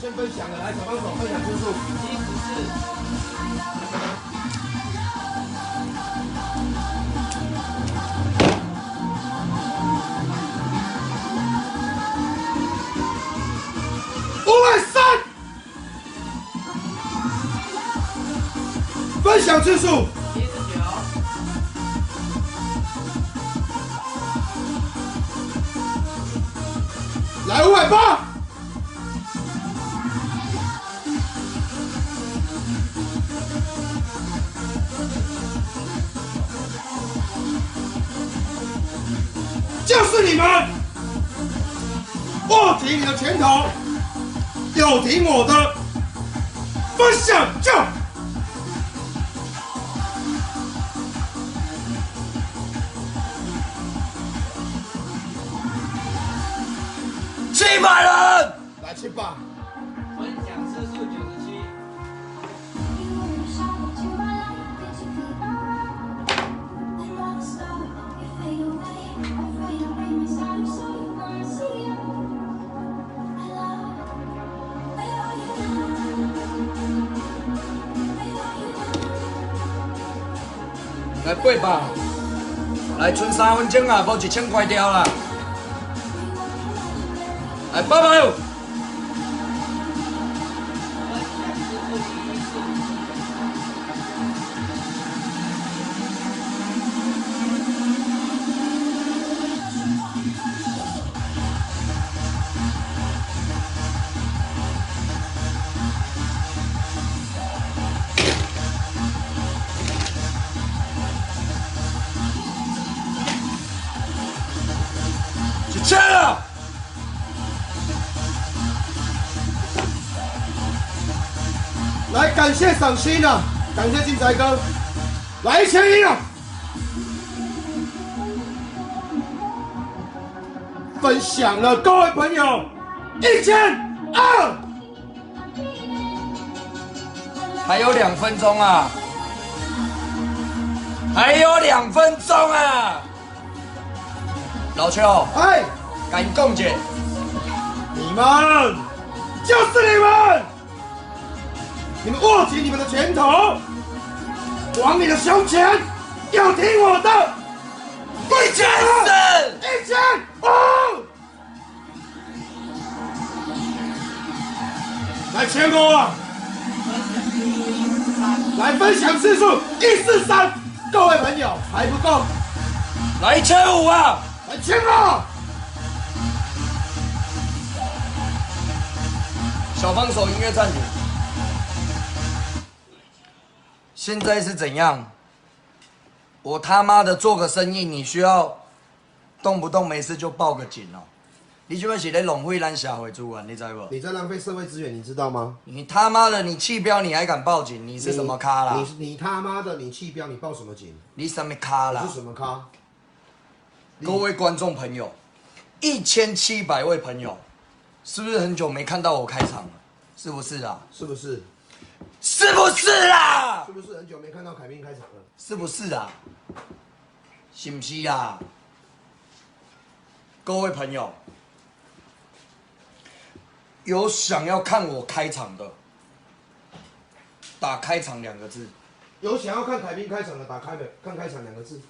先分享的，来，小帮手分享次数。523，分享次数。来580。就是你们，握紧你的拳头，有听我的，分享就。700人，来700，分享次数97。来800，来剩3分钟啊，无1000块掉啦。来800，1000了。来感谢赏心啊，感谢进财哥，来1100啊！分享了各位朋友1200，还有2分钟啊，还有2分钟啊！老邱，哎，赶紧讲解，你们就是你们，你们握紧你们的拳头，往你的胸前，要听我的1400， 1500，来1500啊！来分享次数143，各位朋友还不够，来1500啊！来1500，小帮手音乐暂停。现在是怎样？我他妈的做个生意，你需要动不动没事就报个警哦？你就会是在浪费咱社会资源，你知不？你在浪费社会资源，你知道吗？你他妈的，你气标你还敢报警？你是什么咖啦？你他妈的，你气标，你报什么警？你什么咖啦？你是什么咖？各位观众朋友，1700位朋友，是不是很久没看到我开场了？是不是啊？是不是？是不是啦？是不是很久没看到凯宾开场了？是不是啊？是不是啊？各位朋友，有想要看我开场的，打开场2个字。有想要看凯宾开场的，打开看开场2个字。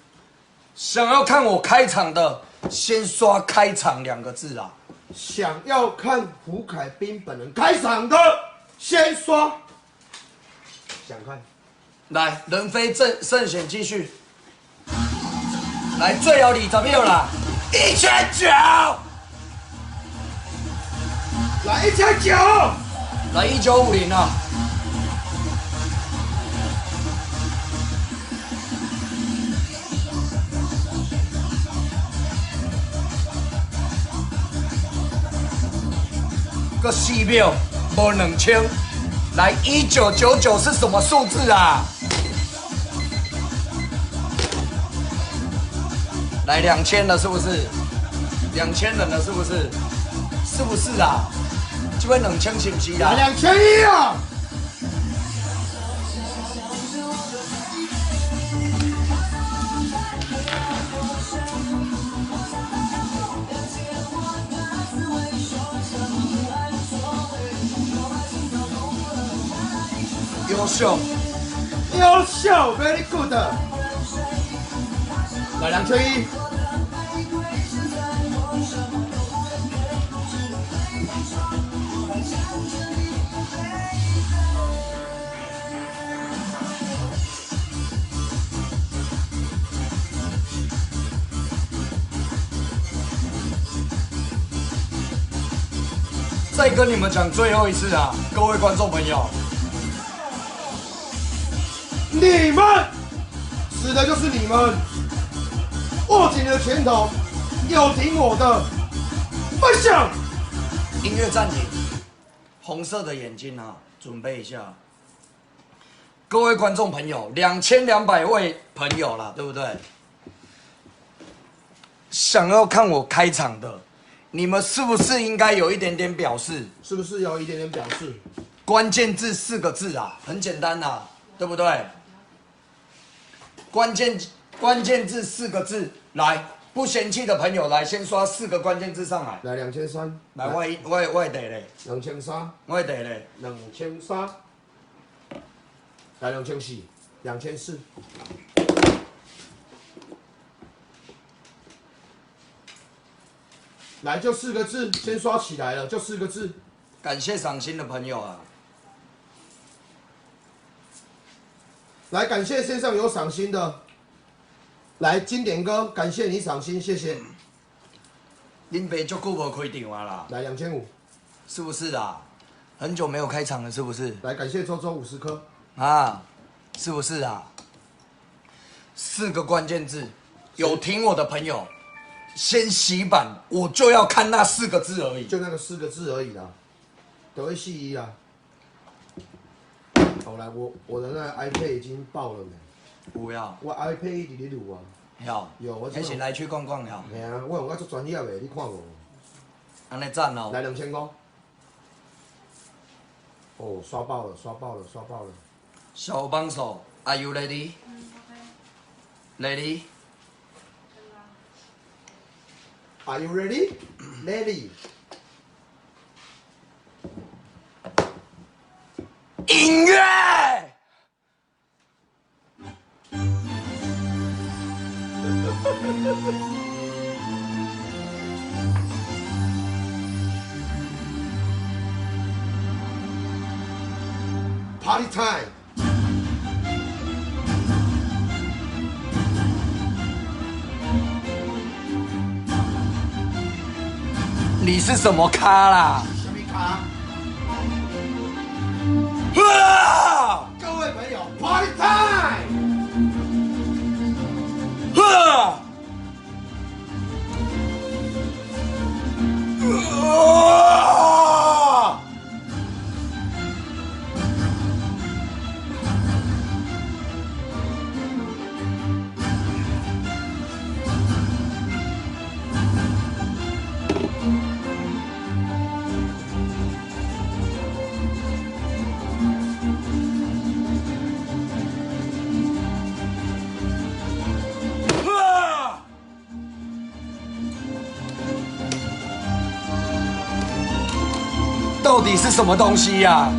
想要看我开场的，先刷开场2个字啊！想要看胡凯宾本人开场的，先刷。想看。来，人非圣贤继续。来，最后20秒啦，1900，来1900，来1950啊！个4秒，无2000。来，1999是什么数字啊？来2000了，是不是？2000人了，是不是？是不是啊？这边2000是不是啊？来2100啊！优秀，优秀 ，very good。来2100。再跟你们讲最后一次啊，各位观众朋友，你们死的就是你们，握紧你的拳头，有听我的，分享。音乐暂停，红色的眼睛啊，准备一下。各位观众朋友，2200位朋友啦，对不对？想要看我开场的，你们是不是应该有一点点表示？是不是有一点点表示？关键字4个字啊，很简单啊，对不对？关键字4个字，来，不嫌弃的朋友来，先刷4个关键字上来。来2300，来，我会得嘞， 2300，我会得嘞。 2300，来2400， 2400。来，就4个字，先刷起来了，就4个字。感谢赏心的朋友啊，来，感谢线上有赏心的。来，经典歌，感谢你赏心，谢谢。林北就久无开场啊啦，来2500，是不是啊？很久没有开场了，是不是？来，感谢周周50颗。啊，是不是啊？4个关键字，有听我的朋友，先洗版，我就要看那4个字而已。就那个4个字而已啦，都会细一啊。好来，我的那个 iPad 已经爆了没？不要，我 iPad 一直在录啊。有，我还是来去逛逛了。嘿啊，我用我足专业的，你看我。安尼赞哦。来2500。哦，刷爆了，刷爆了，刷爆了。小帮手 ，Are you ready? Ready? Are you ready? Ready. 音乐。Party time. 你是什么咖啦？什么卡？啊！各位朋友，Party time. 啊！到底是什么东西呀？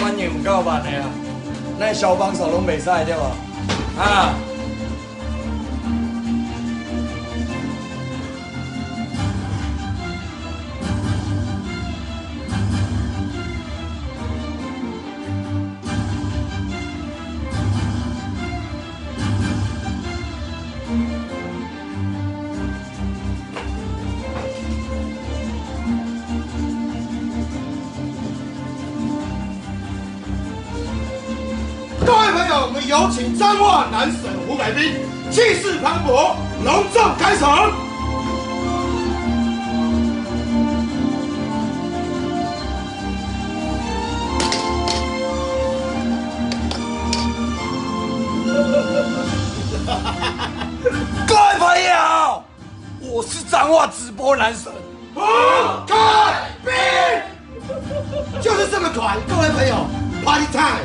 反应唔够慢的啊！那小帮手拢袂使对吧？啊！各位朋友，我们有请彰化南省500兵，气势磅礴，隆重开场。哈哈哈哈哈！当我直播男神。不开兵，就是这么短，各位朋友 ，Party time，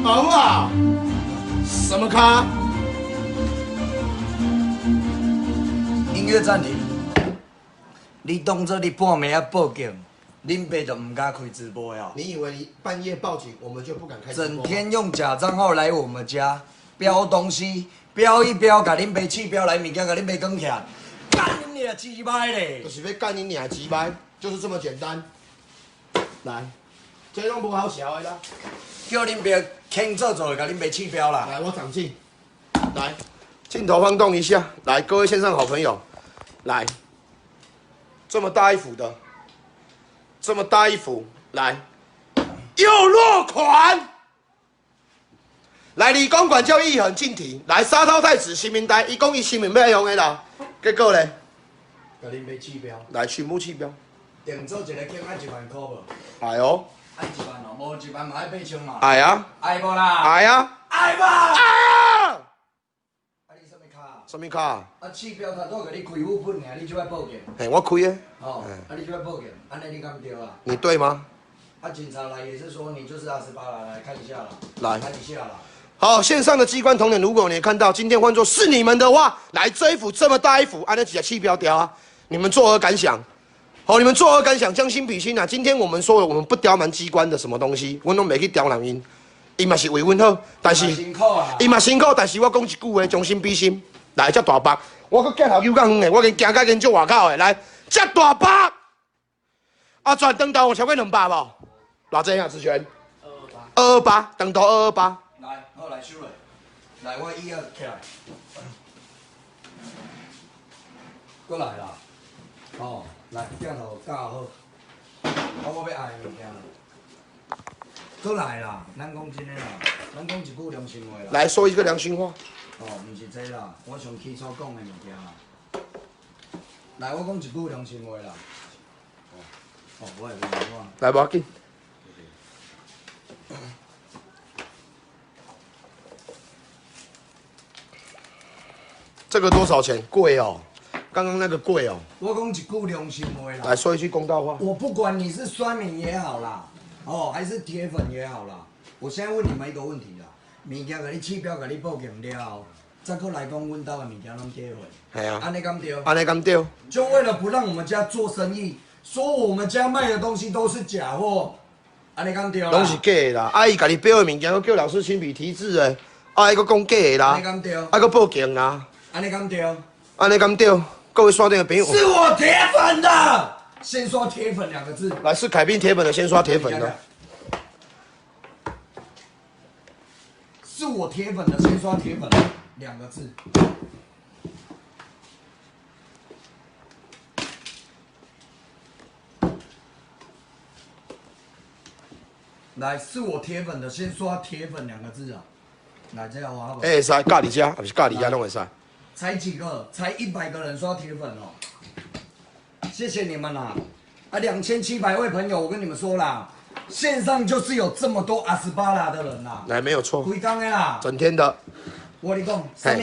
好不好？什么咖？音乐暂停。你当作你半暝啊报警，恁爸就唔敢开直播呀？你以为你半夜报警，我们就不敢开直播吗？整天用假账号来我们家标东西，标一标，甲恁爸气标来物件，甲恁爸讲起来，干你啊鸡掰嘞！就是要干你娘鸡掰，就是这么简单。来，这拢不好笑的啦。叫恁爸轻做做，甲恁爸气标啦。来，我长进。来，镜头晃动一下。来，各位线上好朋友，来，这么大一幅的，这么大一幅，来，又落款。来，李公管教义很敬题。来，沙涛太子新民台，伊讲伊新民要用的啦。结果咧，甲恁爸气标，来全部弃标。定做一个景爱1万块无？哎呦，爱1万哦，无1万嘛爱8千嘛。哎呀，爱无啦？哎呀，爱吧？哎呀，啊你什么卡？什么卡？啊气标他都甲你开户本尔，你就要报警。嘿，我开的。哦，啊你就要报警，安尼你敢对啊？你对吗？啊警察来也是说你就是28啦，来看一下啦。来看一下啦。好，线上的机关同仁，如果你看到今天换作是你们的话，来这一幅这么大一幅，按那几个气标雕啊，你们作何感想？好，你们作何感想？将心比心啊！今天我们说了，我们不刁蛮机关的什么东西，我拢袂去刁难因，伊嘛是为阮好，但是辛苦啊。伊嘛辛苦，但是我讲一句话，将心比心，来遮大包，我搁镜头又较远的，我跟行到研究外口的，来遮大包，啊，全长度有超过200无？偌济啊？志全？228，长度228。来，好来收嘞。来，我1、2起来。过来啦。哦，来，镜头架好。我要爱的物件啦。过来啦，咱讲真诶啦，咱讲一句良心话啦。来说一个良心话。哦，毋是这啦，我上起初讲的物件啦。来，我讲一句良心话啦。哦，我会良心话。来，无要紧。这个多少钱？贵哦，刚刚那个贵哦。我讲一句良心话啦。来说一句公道话。我不管你是酸民也好啦，哦，还是铁粉也好啦，我现在问你们一个问题啦，物件甲你起标，甲你报警了后，再过来讲阮兜的物件拢寄回，系啊，安尼敢对？安尼敢对？就为了不让我们家做生意，说我们家卖的东西都是假货，安尼敢对啦？拢是假的啦。啊，伊家己标的物件，佫叫老师亲笔题字的，啊，伊佫讲假的啦，安尼敢对？啊，佫报警啦，安尼敢对？安尼敢对？各位刷电的朋友，是我铁粉的，先说铁粉2个字。来是凯宾铁粉的，先刷铁粉的。是我铁粉的，先刷铁粉2个字。来，是我铁粉的，先刷铁粉2个字啊！来，这样我好不好？会使，教你遮，还是教你遮拢会使。才几个？才100个人刷铁粉哦！谢谢你们啦！啊，2700位朋友，我跟你们说啦，线上就是有这么多阿斯巴拉的人啦，来，没有错，规工的啦。整天的，我跟你讲，什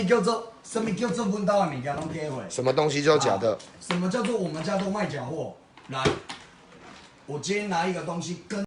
么叫做阮兜的物件拢寄回？什么东西都假的。什么叫做我们家都卖假货？来，我今天拿一个东西跟。